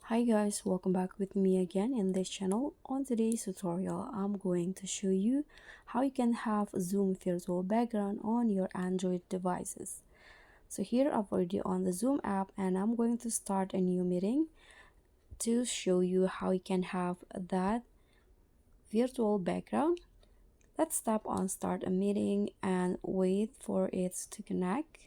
Hi guys, welcome back with me again in this channel. On today's tutorial, I'm going to show you how you can have a Zoom virtual background on your Android devices. So here I've already on the Zoom app and I'm going to start a new meeting to show you how you can have that virtual background. Let's tap on start a meeting and wait for it to connect.